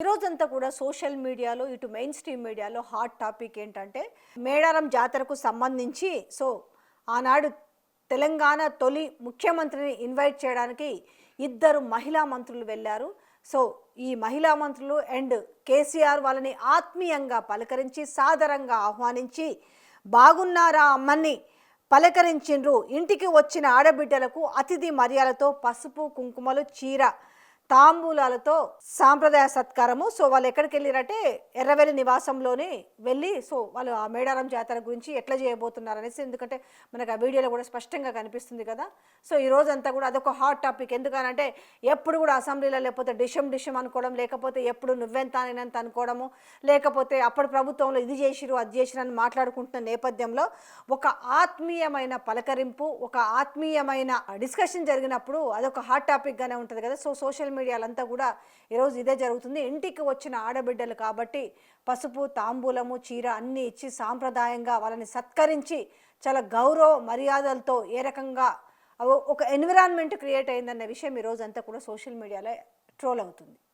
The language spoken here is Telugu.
ఈరోజంతా కూడా సోషల్ మీడియాలో ఇటు మెయిన్ స్ట్రీమ్ మీడియాలో హాట్ టాపిక్ ఏంటంటే మేడారం జాతరకు సంబంధించి ఆనాడు తెలంగాణ తొలి ముఖ్యమంత్రిని ఇన్వైట్ చేయడానికి ఇద్దరు మహిళా మంత్రులు వెళ్ళారు. ఈ మహిళా మంత్రులు అండ్ కేసీఆర్ వాళ్ళని ఆత్మీయంగా పలకరించి సాదరంగా ఆహ్వానించి బాగున్నారా అమ్మని పలకరించిండ్రు. ఇంటికి వచ్చిన ఆడబిడ్డలకు అతిథి మర్యాదలతో పసుపు కుంకుమలు చీర తాంబూలాలతో సాంప్రదాయ సత్కారము. వాళ్ళు ఎక్కడికి వెళ్ళారంటే ఎర్రవెల్లి నివాసంలోనే వెళ్ళి వాళ్ళు ఆ మేడారం జాతర గురించి ఎట్లా చేయబోతున్నారు అనేసి, ఎందుకంటే మనకు ఆ వీడియోలో కూడా స్పష్టంగా కనిపిస్తుంది కదా. ఈ రోజంతా కూడా అదొక హాట్ టాపిక్. ఎందుకనంటే ఎప్పుడు కూడా అసెంబ్లీలో లేకపోతే డిషం అనుకోవడం, లేకపోతే ఎప్పుడు నువ్వెంత నేనంత అనుకోవడము, లేకపోతే అప్పుడు ప్రభుత్వంలో ఇది చేసిరు అది చేసిరు అని మాట్లాడుకుంటున్న నేపథ్యంలో ఒక ఆత్మీయమైన పలకరింపు, ఒక ఆత్మీయమైన డిస్కషన్ జరిగినప్పుడు అదొక హాట్ టాపిక్గానే ఉంటుంది కదా. సోషల్ మీడియాలంతా కూడా ఈరోజు ఇదే జరుగుతుంది. ఇంటికి వచ్చిన ఆడబిడ్డలు కాబట్టి పసుపు తాంబూలము చీర అన్నీ ఇచ్చి సాంప్రదాయంగా వాళ్ళని సత్కరించి చాలా గౌరవ మర్యాదలతో ఏ రకంగా ఒక ఎన్విరాన్మెంట్ క్రియేట్ అయిందన్న విషయం ఈరోజంతా కూడా సోషల్ మీడియాలో ట్రోల్ అవుతుంది.